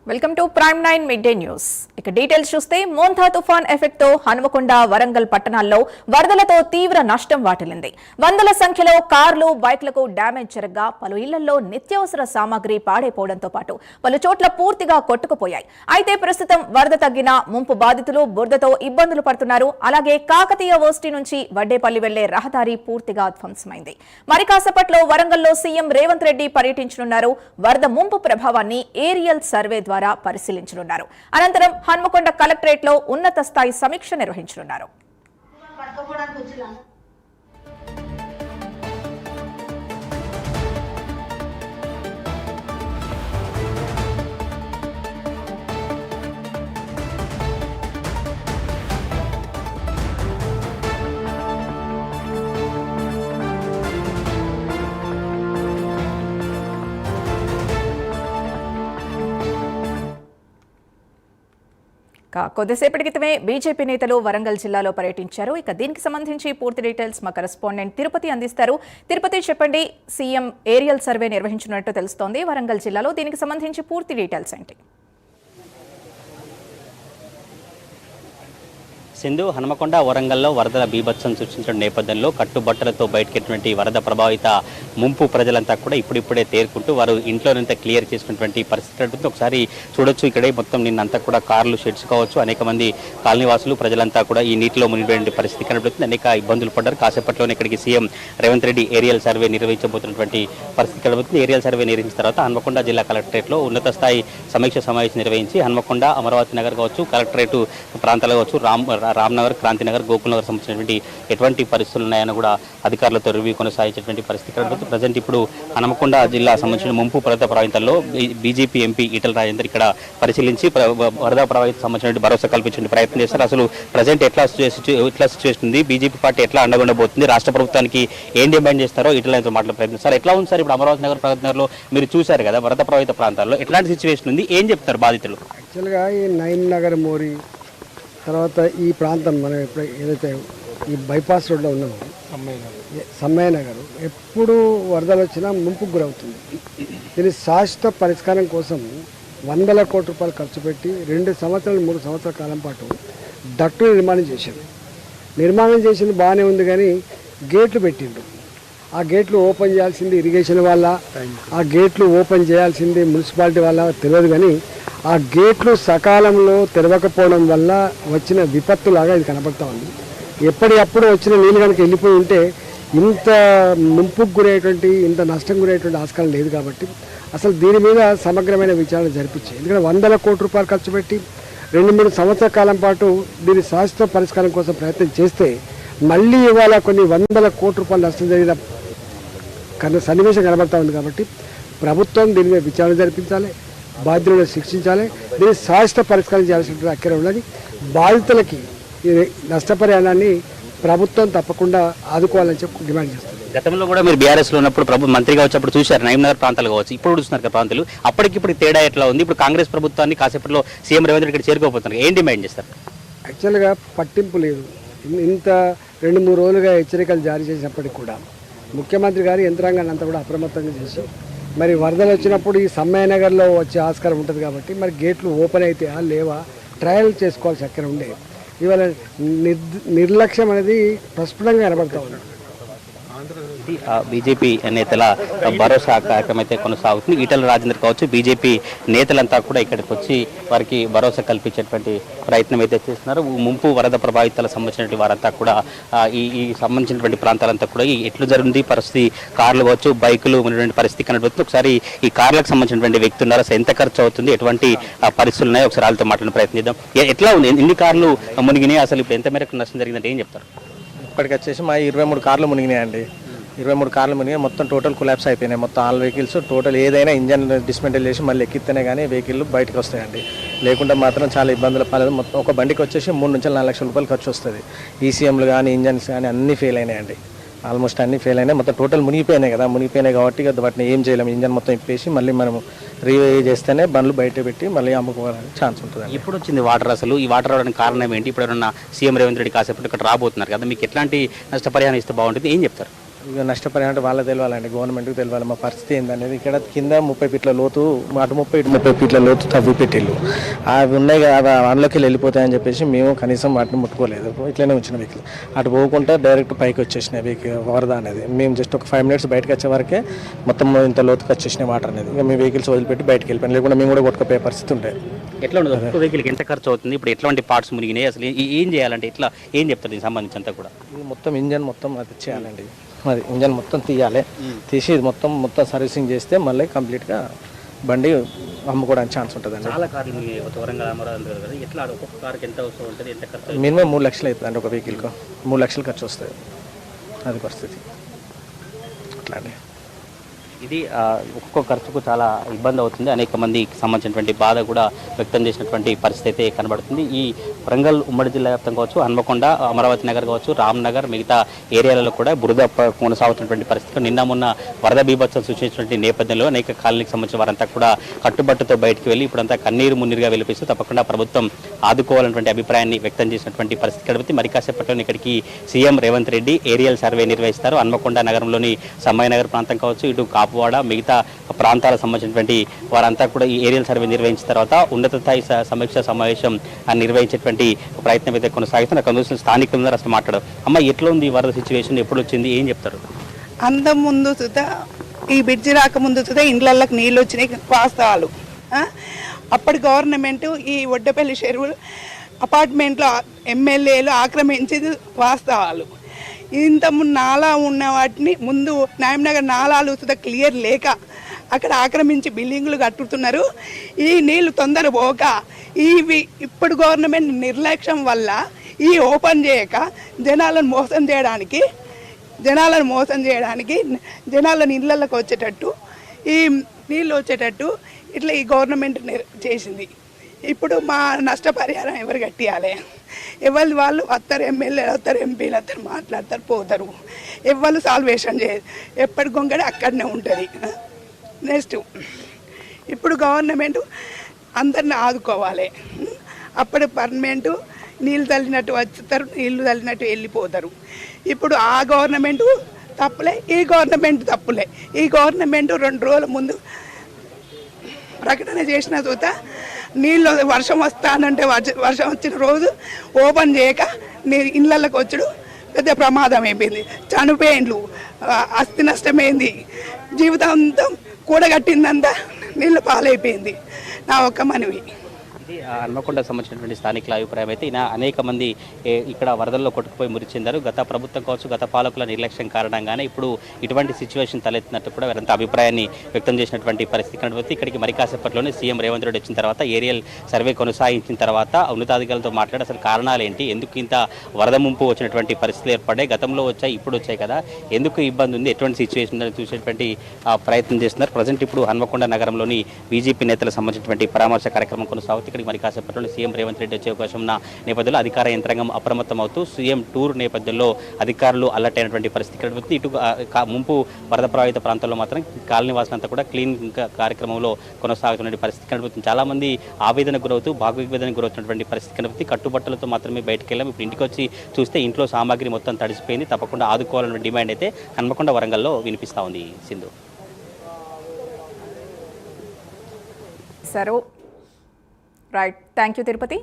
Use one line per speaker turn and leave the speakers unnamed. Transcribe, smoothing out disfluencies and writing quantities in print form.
Welcome to prime 9 mid day news. ఇక details చూస్తే Montha తుఫాన్ ఎఫెక్ట్ తో హనుమకొండ, వరంగల్ పట్టణాల్లో వరదలతో తీవ్ర నష్టం వాటిల్లింది. వందల సంఖ్యలో కార్లు, బైక్లకు డ్యామేజ్ జరగగా పలు ఇళ్లలో నిత్యావసర సామాగ్రి పాడైపోవడంతో పాటు పలు చోట్ల పూర్తిగా కొట్టుకుపోయాయి. అయితే ప్రస్తుతం వరద తగ్గిన ముంపు బాధితులు బురదతో ఇబ్బందులు పడుతున్నారు. అలాగే కాకతీయ వర్సిటీ నుంచి వడ్డేపల్లి వెళ్లే రహదారి పూర్తిగా ధ్వంసమైంది. మరి కాసేపట్లో వరంగల్లో సీఎం రేవంత్ రెడ్డి పర్యటించనున్నారు. వరద ముంపు ప్రభావాన్ని ఏరియల్ సర్వే ద్వారా పరిశీలించనున్నారు. అనంతరం హన్మకొండ కలెక్టరేట్ లో ఉన్నత స్థాయి సమీక్ష నిర్వహించనున్నారు. కొద్దిసేపటి క్రితమే బీజేపీ నేతలు వరంగల్ జిల్లాలో పర్యటించారు. ఇక దీనికి సంబంధించి పూర్తి డీటెయిల్స్ మా కరెస్పాండెంట్ తిరుపతి అందిస్తారు. తిరుపతి, చెప్పండి, సీఎం ఏరియల్ సర్వే నిర్వహించినట్టు తెలుస్తోంది వరంగల్ జిల్లాలో. దీనికి సంబంధించి పూర్తి డీటెయిల్స్ ఏంటి?
సింధు, హనుమకొండ, వరంగల్లో వరదల బీభత్సం సృష్టించిన నేపథ్యంలో కట్టుబట్టలతో బయటకెట్టినటువంటి వరద ప్రభావిత ముంపు ప్రజలంతా కూడా ఇప్పుడిప్పుడే తేరుకుంటూ వారు ఇంట్లోనంతా క్లియర్ చేసుకున్నటువంటి పరిస్థితి ఒకసారి చూడొచ్చు. ఇక్కడే మొత్తం నిన్నంతా కూడా కార్లు, షెడ్స్ కావచ్చు, అనేక మంది కాలనీవాసులు ప్రజలంతా కూడా ఈ నీటిలో మునిగిపోయిన పరిస్థితి కనబడుతుంది. అనేక ఇబ్బందులు పడ్డారు. కాసేపట్లోనే ఇక్కడికి CM Revanth Reddy aerial survey నిర్వహించబోతున్నటువంటి పరిస్థితి కనబడుతుంది. ఏరియల్ సర్వే నిర్వహించిన తర్వాత హన్మకొండ జిల్లా కలెక్టరేట్లో ఉన్నత స్థాయి సమీక్ష సమావేశం నిర్వహించి హన్మకొండ, అమరావతి నగర్ కావచ్చు, కలెక్టరేట్ ప్రాంతాలు కావచ్చు, రామ్నగర్, క్రాంతినగర్, గోకుల్నగర్ సంబంధించినటువంటి ఎటువంటి పరిస్థితులు ఉన్నాయని కూడా అధికారులతో రివ్యూ కొనసాగించేటువంటి పరిస్థితి కనబడుతుంది. ప్రజెంట్ ఇప్పుడు హనుమకొండ జిల్లా సంబంధించిన ముంపు వరద ప్రభావితాల్లో బీజేపీ ఎంపీ ఈటల రాజేందర్ ఇక్కడ పరిశీలించి వరద ప్రభావిత సంబంధించిన భరోసా కల్పించే ప్రయత్నం చేస్తారు. అసలు ప్రజెంట్ ఎట్లా సిచ్యువేషన్ ఉంది, బీజేపీ పార్టీ ఎట్లా అండగుండబోతుంది, రాష్ట్ర ప్రభుత్వానికి ఏం డిమాండ్ చేస్తారో ఈటలతో మాట్లాడే ప్రయత్నం సార్. ఎట్లా ఉంది సార్ ఇప్పుడు అమరావతి నగర్, ప్రగతి నగర్లో మీరు చూశారు కదా వరద ప్రభావిత ప్రాంతాల్లో ఎట్లాంటి సిచ్యువేషన్ ఉంది, ఏం చెప్తారు బాధితులు?
యాక్చువల్గా ఈ నైన్ నగర్, మోరి తర్వాత ఈ ప్రాంతం మనం ఎప్పుడు ఏదైతే ఈ బైపాస్ రోడ్లో ఉన్నామో సమ్మయ్య నగర్ ఎప్పుడు వరదలు వచ్చినా ముంపుకు గురవుతుంది. దీని శాశ్వత పరిష్కారం కోసం వందల కోట్ల రూపాయలు ఖర్చు పెట్టి 2 సంవత్సరాలు 3 సంవత్సరాల కాలం పాటు డక్టులు నిర్మాణం చేసింది బాగానే ఉంది, కానీ గేట్లు పెట్టిండ్రు. ఆ గేట్లు ఓపెన్ చేయాల్సింది ఇరిగేషన్ వల్ల, ఆ గేట్లు ఓపెన్ చేయాల్సింది మున్సిపాలిటీ వల్ల తెలియదు, కానీ ఆ గేట్లు సకాలంలో తెరవకపోవడం వల్ల వచ్చిన విపత్తులాగా ఇది కనబడతా ఉంది. ఎప్పటికప్పుడు వచ్చిన నీళ్ళు కనుక వెళ్ళిపోయి ఉంటే ఇంత ముంపుకు గురయ్యేటువంటి, ఇంత నష్టం గురయ్యేటువంటి ఆస్కారం లేదు. కాబట్టి అసలు దీని మీద సమగ్రమైన విచారణ జరిపించాయి. ఎందుకంటే వందల కోట్ల రూపాయలు ఖర్చు పెట్టి 2-3 సంవత్సరాల కాలం పాటు దీని శాశ్వత పరిష్కారం కోసం ప్రయత్నం చేస్తే మళ్ళీ ఇవాళ కొన్ని వందల కోట్ల రూపాయలు నష్టం జరిగిన సన్నివేశం కనబడతా ఉంది. కాబట్టి ప్రభుత్వం దీని మీద విచారణ జరిపించాలి, బాధ్యులను శిక్షించాలి, దీన్ని శాశ్వత పరిష్కారం చేయాల్సిన అక్కర ఉన్నది. బాధితులకి ఈ నష్టపరిహారాన్ని ప్రభుత్వం తప్పకుండా ఆదుకోవాలని చెప్పి డిమాండ్ చేస్తుంది.
గతంలో కూడా మీరు బీఆర్ఎస్లో ఉన్నప్పుడు మంత్రిగా వచ్చేప్పుడు చూశారు నగర్ ప్రాంతాలు కావచ్చు, ఇప్పుడు చూస్తున్నారు కదా ప్రాంతాలు, అప్పటికిప్పుడు తేడా ఎట్లా ఉంది? ఇప్పుడు కాంగ్రెస్ ప్రభుత్వాన్ని కాసేపట్లో సీఎం రేవంత్ రెడ్డి చేరుకోబోతున్నారు, ఏం డిమాండ్ చేస్తారు?
యాక్చువల్గా పట్టింపు లేదు. ఇంత 2-3 రోజులుగా హెచ్చరికలు జారీ చేసినప్పటికీ కూడా ముఖ్యమంత్రి గారు యంత్రాంగాన్ని అంతా కూడా అప్రమత్తంగా చేసి మరి వరదలు వచ్చినప్పుడు ఈ సమ్మయ్య నగర్లో వచ్చే ఆస్కారం ఉంటుంది. కాబట్టి మరి గేట్లు ఓపెన్ అయితే లేవా ట్రయల్ చేసుకోవాల్సి అక్కడ ఉండే. ఇవాళ నిర్లక్ష్యం అనేది ప్రస్ఫుటంగా కనబడతా ఉంది.
బీజేపీ నేతల భరోసా కార్యక్రమం అయితే కొనసాగుతుంది. ఈటల రాజేందర్ కావచ్చు, బీజేపీ నేతలంతా కూడా ఇక్కడికి వచ్చి వారికి భరోసా కల్పించేటువంటి ప్రయత్నం అయితే చేస్తున్నారు. ముంపు వరద ప్రభావితాలకు సంబంధించినటువంటి వారంతా కూడా ఈ సంబంధించినటువంటి ప్రాంతాలంతా కూడా ఎట్లు జరిగింది పరిస్థితి, కార్లు కావచ్చు, బైకులు ఉన్నటువంటి పరిస్థితి కనబడుతుంది. ఒకసారి ఈ కార్లకు సంబంధించినటువంటి వ్యక్తి ఉన్నారు, అసలు ఎంత ఖర్చు అవుతుంది, ఎటువంటి పరిస్థితులు ఉన్నాయో ఒకసారి వాళ్ళతో మాట్లాడిన ప్రయత్నం చేద్దాం. ఎట్లా ఉంది, ఎన్ని కార్లు మునిగినాయి, అసలు ఇప్పుడు ఎంత మేరకు నష్టం జరిగిందంటే ఏం చెప్తారు?
ఇప్పటికి వచ్చేసి మా 23 కార్లు మునిగినాయండి. 23 కార్లు మునిగి మొత్తం టోటల్ కొలాప్స్ అయిపోయినాయి. మొత్తం ఆల్ వెహికల్స్ టోటల్ ఏదైనా ఇంజన్ డిస్మెంటల్ చేసి మళ్ళీ ఎక్కితేనే కానీ వెహికల్ బయటకు వస్తాయండి. లేకుండా మాత్రం చాలా ఇబ్బందులు పడలేదు. మొత్తం ఒక బండికి వచ్చేసి 3 నుంచి 4 లక్షల రూపాయలు ఖర్చు వస్తుంది. ఈసీఎంలు కానీ ఇంజన్స్ కానీ అన్నీ ఫెయిల్ అయినాయండి. ఆల్మోస్ట్ అన్నీ ఫెయిల్ అయినాయి. మొత్తం టోటల్ మునిగిపోయినాయి కదా, మునిగిపోయినాయి కాబట్టి వాటిని ఏం చేయలేము. ఇంజన్ మొత్తం ఇప్పేసి మళ్ళీ మనం రీవే చేస్తేనే బండ్లు బయట పెట్టి మళ్ళీ అమ్ముకోవడానికి ఛాన్స్ ఉంటుంది.
ఇప్పుడు వచ్చింది వాటర్, అసలు ఈ వాటర్ రావడానికి కారణం ఏంటి? ఇప్పుడు ఏమన్నా సీఎం రేవంత్ రెడ్డి కాసేపటి ఇక్కడ రాబోతున్నారు కదా, మీకు ఎట్లాంటి నష్టపరిహారం ఇస్తే బాగుంటుంది, ఏం చెప్తారు?
ఇక నష్టపరిహారం అంటే వాళ్ళకి తెలియాలండి, గవర్నమెంట్కి తెలియాలి మా పరిస్థితి ఏందనేది. ఇక్కడ కింద 30 ఫీట్ల లోతు, అటు 30 ఇటు 30 ఫీట్ల లోతు తవ్వి పెట్టిళ్ళు. అవి ఉన్నాయి కదా, అందులోకి వెళ్ళిపోతాయని చెప్పేసి మేము కనీసం వాటిని ముట్టుకోలేదు, ఇట్లనే ఉంచిన వెహికల్. అటు పోకుండా డైరెక్ట్ పైకి వచ్చేసినాయి వెహికల్ వరద అనేది. మేము జస్ట్ ఒక 5 మినిట్స్ బయటకు వచ్చే వరకే మొత్తం ఇంత లోతుకి వచ్చేసినాయి వాటర్ అనేది. ఇక మేము వెహికల్స్ వదిలిపెట్టి బయటకు వెళ్ళిపోయాం, లేకుండా మేము కూడా కొట్టుకుపోయే పరిస్థితి ఉంటాయి.
ఎట్లా ఉండదు ఒక్క వెహికల్కి ఎంత ఖర్చు అవుతుంది, ఇప్పుడు ఎట్లాంటి పార్ట్స్ మునిగినాయి, అసలు ఏం చేయాలంటే ఇట్లా ఏం చెప్తారు దీనికి సంబంధించి అంతా కూడా?
ఇది మొత్తం ఇంజన్ మొత్తం అది చేయాలండి, అది ఇంజన్ మొత్తం తీయాలి, తీసి ఇది మొత్తం సర్వీసింగ్ చేస్తే మళ్ళీ కంప్లీట్గా బండి అమ్ముకోవడానికి ఛాన్స్ ఉంటుందండి.
చాలా కార్లు వరంగల్ అమరావతి కదా, ఎట్లా ఒక్కొక్క కార్కి ఎంత అవసరం ఉంటుంది, ఎంత ఖర్చు?
మినిమం 3 లక్షలు అవుతుందండి ఒక వెహికల్కు, 3 లక్షలు ఖర్చు వస్తుంది. అది పరిస్థితి అట్లా అండి.
ఇది ఒక్కొక్క ఖర్చుకు చాలా ఇబ్బంది అవుతుంది. అనేక మందికి సంబంధించినటువంటి బాధ కూడా వ్యక్తం చేసినటువంటి పరిస్థితి అయితే కనబడుతుంది. ఈ వరంగల్ ఉమ్మడి జిల్లా వ్యాప్తంగా కావచ్చు, హన్మకొండ, అమరావతి నగర్ కావచ్చు, రామ్నగర్, మిగతా ఏరియాలలో కూడా బురద కొనసాగుతున్నటువంటి పరిస్థితులు నిన్న మొన్న వరద బీభత్సం సృష్టించినటువంటి నేపథ్యంలో అనేక కాలనీకి సంబంధించిన వారంతా కూడా కట్టుబట్టుతో బయటకు వెళ్ళి ఇప్పుడంతా కన్నీరు మున్నీరుగా వెలిపిస్తూ తప్పకుండా ప్రభుత్వం ఆదుకోవాలన్నటువంటి అభిప్రాయాన్ని వ్యక్తం చేసినటువంటి పరిస్థితి కనబడుతుంది. మరి కాసేపట్లో ఇక్కడికి CM Revanth Reddy aerial survey నిర్వహిస్తారు. హన్మకొండ నగరంలోని సమ్మయ్య నగర్ ప్రాంతం కావచ్చు, ఇటు కాపువాడ, మిగతా ప్రాంతాలకు సంబంధించినటువంటి వారంతా కూడా ఈ ఏరియల్ సర్వే నిర్వహించిన తర్వాత ఉన్నత స్థాయి సమీక్ష సమావేశం నిర్వహించేటువంటి ప్రయత్నం అయితే కొనసాగుతుంది. అక్కడ చూసిన స్థానికులందరూ అసలు మాట్లాడారు. అమ్మ ఎట్లా ఉంది వరద సిచ్యువేషన్, ఎప్పుడు వచ్చింది, ఏం చెప్తారు?
అందం ముందు సుతా ఈ బ్రిడ్జి రాకముందు సుతా ఇండ్లకి నీళ్ళు వచ్చినాయి వాస్తవాలు. అప్పటి గవర్నమెంట్ ఈ ఒడ్డపల్లి చెరువు అపార్ట్మెంట్లో ఎమ్మెల్యేలు ఆక్రమించేది వాస్తవాలు. ఇంత నాలా ఉన్న వాటిని ముందు నాయనగర్ నాలాలు సుతా క్లియర్ లేక అక్కడ ఆక్రమించి బిల్డింగులు కట్టుతున్నారు. ఈ నీళ్లు తొందర పోక ఇప్పుడు గవర్నమెంట్ నిర్లక్ష్యం వల్ల ఈ ఓపెన్ చేయక జనాలను మోసం చేయడానికి జనాలను ఇళ్ళకి వచ్చేటట్టు ఈ నీళ్ళు వచ్చేటట్టు ఇట్లా ఈ గవర్నమెంట్ చేసింది. ఇప్పుడు మా నష్టపరిహారం ఎవరు కట్టియాలి? ఎవరు వాళ్ళు వస్తారు, ఎమ్మెల్యేలు వస్తారు, ఎంపీలు వస్తారు, మాట్లాడతారు, పోతారు. ఎవరు సాల్వేషన్ చేయరు, ఎప్పటి గొంగడి అక్కడనే ఉంటుంది. నెక్స్ట్ ఇప్పుడు గవర్నమెంట్ అందరిని ఆదుకోవాలి. అప్పుడు పర్మనెంట్ నీళ్ళు తల్లినట్టు వచ్చుతారు, నీళ్ళు తల్లినట్టు వెళ్ళిపోతారు. ఇప్పుడు ఆ గవర్నమెంట్ తప్పులే, ఈ గవర్నమెంట్ తప్పులే. ఈ గవర్నమెంట్ 2 రోజుల ముందు ప్రకటన చేసిన తర్వాత నీళ్ళు వర్షం వస్తానంటే వర్షం వచ్చిన రోజు ఓపెన్ చేయక ఇళ్ళకి వచ్చుడు పెద్ద ప్రమాదం అయిపోయింది. చనిపోయిండ్లు, ఆస్తి నష్టమైంది, జీవితాంతం కూడగట్టిందంతా నీళ్ళు పాలైపోయింది. నా ఒక్క మనవి.
ఇది హన్మకొండకు సంబంధించినటువంటి స్థానికుల అభిప్రాయం అయితే అనేక మంది ఇక్కడ వరదల్లో కొట్టుకుపోయి మృతి చెందారు. గత ప్రభుత్వం కావచ్చు, గత పాలకుల నిర్లక్ష్యం కారణంగానే ఇప్పుడు ఇటువంటి సిచ్యువేషన్ తలెత్తినట్టు కూడా వారంతా అభిప్రాయాన్ని వ్యక్తం చేసినటువంటి పరిస్థితి కనబడుతుంది. ఇక్కడికి మరి కాసేపట్లోనే సీఎం రేవంత్ రెడ్డి వచ్చిన తర్వాత ఏరియల్ సర్వే కొనసాగించిన తర్వాత ఉన్నతాధికారులతో మాట్లాడి అసలు కారణాలు ఏంటి, ఎందుకు ఇంత వరద ముంపు వచ్చినటువంటి పరిస్థితులు ఏర్పడ్డాయి, గతంలో వచ్చాయి, ఇప్పుడు వచ్చాయి కదా, ఎందుకు ఇబ్బంది ఉంది, ఎటువంటి సిచ్యువేషన్ ఉందని చూసేటువంటి ప్రయత్నం చేస్తున్నారు. ప్రజెంట్ ఇప్పుడు హన్మకొండ నగరంలోని బీజేపీ నేతలకు సంబంధించినటువంటి పరామర్శ కార్యక్రమం కొనసాగుతుంది. ఇక్కడికి మరి కాసేపట్లో సీఎం రేవంత్ రెడ్డి వచ్చే అవకాశం ఉన్న నేపథ్యంలో అధికార యంత్రాంగం అప్రమత్తం అవుతూ సీఎం టూర్ నేపథ్యంలో అధికారులు అలర్ట్ అయినటువంటి పరిస్థితి కనబడుతుంది. ఇటు ముంపు వరద ప్రభావిత ప్రాంతాల్లో మాత్రం కాలనీ వాసులంతా కూడా క్లీన్ కార్యక్రమంలో కొనసాగుతున్న పరిస్థితి కనబడుతుంది. చాలా మంది ఆవేదనకు గురవుతూ భాగవివేదనకు గురవుతున్నటువంటి పరిస్థితి కనబడుతుంది. కట్టుబట్టలతో మాత్రమే బయటకు వెళ్ళాం. ఇప్పుడు ఇంటికి వచ్చి చూస్తే ఇంట్లో సామాగ్రి మొత్తం తడిసిపోయింది. తప్పకుండా ఆదుకోవాలన్న డిమాండ్ అయితే హన్మకొండ వరంగల్లో వినిపిస్తూ ఉంది. Sindhu.
Right, thank you Tirupati.